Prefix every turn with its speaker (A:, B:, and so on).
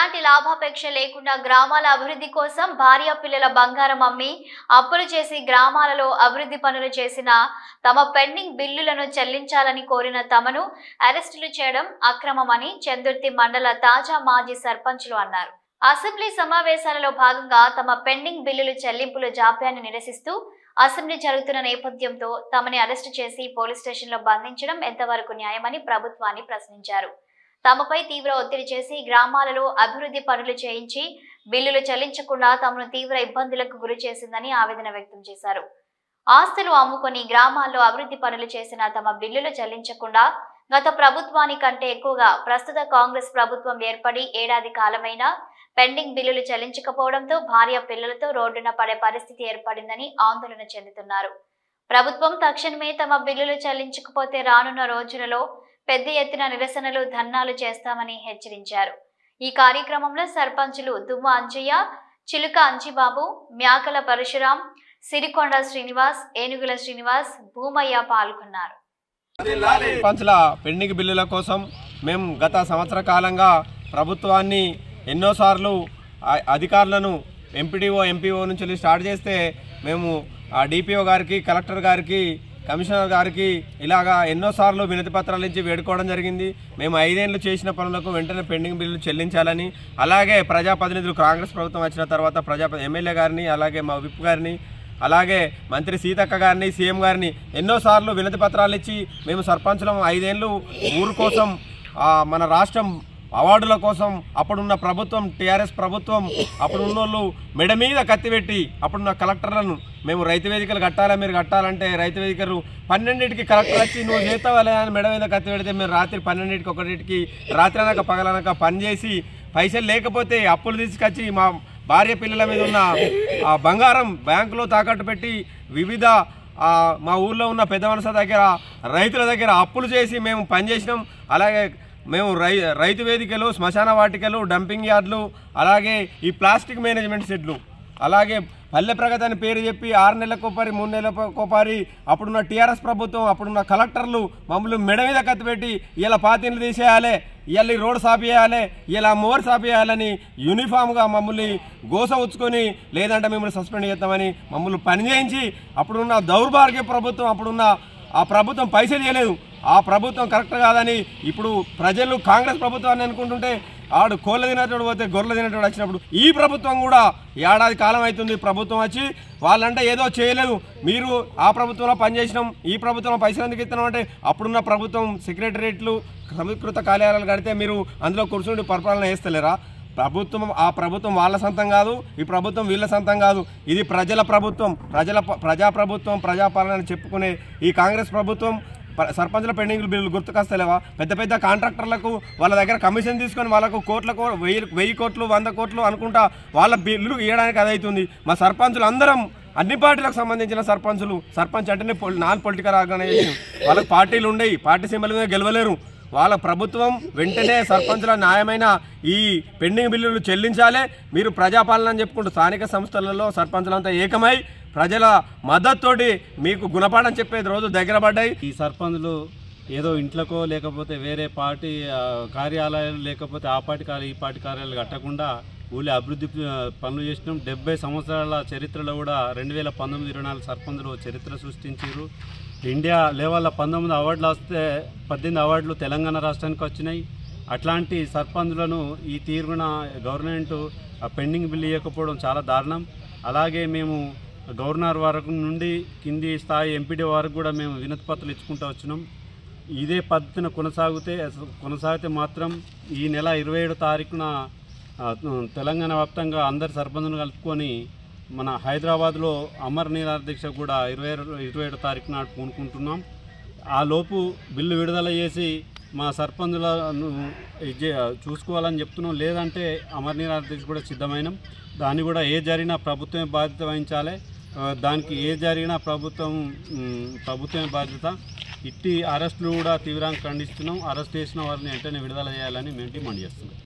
A: ఎలాంటి లాభాపేక్ష లేకుండా గ్రామాల అభివృద్ధి కోసం భార్య పిల్లల బంగారం అమ్మి అప్పులు చేసి గ్రామాలలో అభివృద్ధి పనులు చేసిన తమ పెండింగ్ బిల్లులను చెల్లించాలని కోరిన తమను అరెస్టులు చేయడం అక్రమమని చందుర్తి మండల తాజా మాజీ సర్పంచులు అన్నారు. అసెంబ్లీ సమావేశాలలో భాగంగా తమ పెండింగ్ బిల్లులు చెల్లింపుల జాప్యాన్ని నిరసిస్తూ అసెంబ్లీ జరుగుతున్న నేపథ్యంతో తమని అరెస్టు చేసి పోలీస్ స్టేషన్లో బంధించడం ఎంతవరకు న్యాయమని ప్రభుత్వాన్ని ప్రశ్నించారు. తమపై తీవ్ర ఒత్తిడి చేసి గ్రామాలలో అభివృద్ధి పనులు చేయించి బిల్లులు చెల్లించకుండా తమను తీవ్ర ఇబ్బందులకు గురి చేసిందని ఆవేదన వ్యక్తం చేశారు. ఆస్తులు అమ్ముకొని గ్రామాల్లో అభివృద్ధి పనులు చేసిన తమ బిల్లులు చెల్లించకుండా గత ప్రభుత్వానికంటే ఎక్కువగా ప్రస్తుత కాంగ్రెస్ ప్రభుత్వం ఏర్పడి ఏడాది కాలమైనా పెండింగ్ బిల్లులు చెల్లించకపోవడంతో భార్య పిల్లలతో రోడ్డున పడే పరిస్థితి ఏర్పడిందని ఆందోళన చెందుతున్నారు. ప్రభుత్వం తక్షణమే తమ బిల్లులు చెల్లించకపోతే రానున్న రోజులలో పెద్ద ఎత్తున నిరసనలు ధర్నాలు చేస్తామని హెచ్చరించారు. ఈ కార్యక్రమంలో సర్పంచులు దుమ్మ అంజయ్య, చిలుక అంజిబాబు, మ్యాకల పరశురాం, సిరికొండ శ్రీనివాస్, ఏనుగుల శ్రీనివాస్, భూమయ్య పాల్గొన్నారు.
B: సర్పంచుల పెండింగ్ బిల్లుల కోసం మేము గత సంవత్సర కాలంగా ప్రభుత్వాన్ని ఎన్నోసార్లు అధికారులను ఎంపీడీఓ ఎంపీఓ నుంచి స్టార్ట్ చేస్తే మేము డిపిఓ గారికి, కలెక్టర్ గారికి, కమిషనర్ గారికి ఇలాగా ఎన్నోసార్లు వినతి పత్రాలు ఇచ్చి వేడుకోవడం జరిగింది. మేము 5 ఏళ్ళు చేసిన పనులకు వెంటనే పెండింగ్ బిల్లులు చెల్లించాలని, అలాగే ప్రజాప్రతినిధులు కాంగ్రెస్ ప్రభుత్వం వచ్చిన తర్వాత ఎమ్మెల్యే గారిని, అలాగే మా విప్ గారిని, అలాగే మంత్రి సీతక్క గారిని, సీఎం గారిని ఎన్నోసార్లు వినతి పత్రాలు ఇచ్చి మేము సర్పంచులం 5 ఏళ్ళు ఊరు కోసం, మన రాష్ట్రం అవార్డుల కోసం అప్పుడున్న ప్రభుత్వం టీఆర్ఎస్ ప్రభుత్వం అప్పుడున్న వాళ్ళు మెడ మీద కత్తిపెట్టి అప్పుడున్న కలెక్టర్లను మేము రైతు వేదికలు కట్టాలా, మీరు కట్టాలంటే రైతు వేదికలు 12ంటికి కలెక్టర్ వచ్చి నువ్వు చేస్తావాలే అని మెడ మీద కత్తి పెడితే మేము రాత్రి 12ంటికి 1ంటికి రాత్రి అనక పగలనక పనిచేసి పైసలు లేకపోతే అప్పులు తీసుకొచ్చి మా భార్య పిల్లల మీద ఉన్న బంగారం బ్యాంకులో తాకట్టు పెట్టి వివిధ మా ఊళ్ళో ఉన్న పెద్ద మనుషుల దగ్గర, రైతుల దగ్గర అప్పులు చేసి మేము పనిచేసినాం. అలాగే మేము రైతు వేదికలు, శ్మశాన వాటికలు, డంపింగ్ యార్డులు, అలాగే ఈ ప్లాస్టిక్ మేనేజ్మెంట్ షెడ్లు, అలాగే పల్లె ప్రగతి అని పేరు చెప్పి 6 నెలలకోపారి 3 నెలలకోపారి అప్పుడున్న టీఆర్ఎస్ ప్రభుత్వం, అప్పుడున్న కలెక్టర్లు మమ్మల్ని మెడ మీద కత్తిపెట్టి ఇలా పాతిన్లు తీసేయాలి, ఇలా రోడ్ సాఫ్ చేయాలి, ఇలా మోర్ సాఫ్ చేయాలని యూనిఫామ్గా మమ్మల్ని గోస ఉంచుకొని లేదంటే మిమ్మల్ని సస్పెండ్ చేస్తామని మమ్మల్ని పని చేయించి అప్పుడున్న దౌర్భాగ్య ప్రభుత్వం, అప్పుడున్న ఆ ప్రభుత్వం పైసలు చేయలేదు, ఆ ప్రభుత్వం కరెక్ట్ కాదని ఇప్పుడు ప్రజలు కాంగ్రెస్ ప్రభుత్వాన్ని అనుకుంటుంటే ఆడు కోళ్ళ తినేటోడు పోతే గొర్రెలు తినేటోడు వచ్చినప్పుడు ఈ ప్రభుత్వం కూడా ఏడాది కాలం అవుతుంది ప్రభుత్వం వచ్చి వాళ్ళంటే ఏదో చేయలేదు, మీరు ఆ ప్రభుత్వంలో పనిచేసినాం, ఈ ప్రభుత్వంలో పైసలు ఎందుకు ఇస్తున్నాం అంటే అప్పుడున్న ప్రభుత్వం సెక్రటరియట్లు, సమీకృత కార్యాలయాలు కడితే మీరు అందులో కూర్చుని పరిపాలన చేస్తలేరా? ఆ ప్రభుత్వం వాళ్ళ సొంతం కాదు, ఈ ప్రభుత్వం వీళ్ళ సొంతం కాదు, ఇది ప్రజల ప్రభుత్వం, ప్రజాప్రభుత్వం, ప్రజాపాలన చెప్పుకునే ఈ కాంగ్రెస్ ప్రభుత్వం సర్పంచుల పెండింగ్ బిల్లులు గుర్తుకొస్తలేవా? పెద్ద పెద్ద కాంట్రాక్టర్లకు వాళ్ళ దగ్గర కమిషన్ తీసుకొని వాళ్ళకు కోట్లకు 1000 కోట్లు 100 కోట్లు అనుకుంటా వాళ్ళ బిల్లులు ఇవ్వడానికి అదవుతుంది. మా సర్పంచులు అందరం అన్ని పార్టీలకు సంబంధించిన సర్పంచ్ అంటేనే నాన్ పొలిటికల్ ఆర్గనైజేషన్, వాళ్ళకి పార్టీలు ఉండేవి, పార్టీ సింబల్ మీద గెలవలేరు. వాళ్ళ ప్రభుత్వం వెంటనే సర్పంచుల న్యాయమైన ఈ పెండింగ్ బిల్లులు చెల్లించాలి. మీరు ప్రజాపాలన అని చెప్పుకుంటూ స్థానిక సంస్థలలో సర్పంచులంతా ఏకమై ప్రజల మద్దతుతోటి మీకు గుణపాఠం చెప్పేది రోజు దగ్గర పడ్డాయి.
C: ఈ సర్పంచులు ఏదో ఇంట్లోకో లేకపోతే వేరే పార్టీ కార్యాలయాలు లేకపోతే ఆ పార్టీ ఈ పార్టీ కార్యాలయాలు కట్టకుండా ఊళ్ళో అభివృద్ధి పనులు చేసినాం. 70 సంవత్సరాల చరిత్రలో కూడా 2019-24 సర్పంచులు చరిత్ర సృష్టించారు. ఇండియా లెవెల్లో 19 అవార్డులు వస్తే 18 అవార్డులు తెలంగాణ రాష్ట్రానికి వచ్చినాయి. అట్లాంటి సర్పంచులను ఈ తీరున గవర్నమెంట్ పెండింగ్ బిల్లు ఇవ్వకపోవడం చాలా దారుణం. అలాగే మేము గవర్నర్ వరకు నుండి కింది స్థాయి ఎంపీడీ వరకు కూడా మేము వినతి పత్రాలు ఇచ్చుకుంటూ వచ్చినాం. ఇదే పద్ధతిన కొనసాగితే మాత్రం ఈ నెల 27వ తారీఖున తెలంగాణ వ్యాప్తంగా అందరి సర్పంచులను కలుపుకొని మన హైదరాబాద్లో అమర్ నిరాహార దీక్ష కూడా 27వ తారీఖు నాడు పూనుకుంటున్నాం. ఆ లోపు బిల్లు విడుదల చేసి మా సర్పంచులను చూసుకోవాలని చెప్తున్నాం. లేదంటే అమర్ నిరాహార దీక్ష కూడా సిద్ధమైనాం. దాన్ని కూడా ఏ జరిగినా ప్రభుత్వమే బాధ్యత వహించాలి. దానికి ఏ జరిగినా ప్రభుత్వమే బాధ్యత. ఇట్టి అరెస్టులు కూడా తీవ్రంగా ఖండిస్తున్నాం. అరెస్ట్ చేసిన వారిని వెంటనే విడుదల చేయాలని మేము డిమాండ్ చేస్తున్నాం.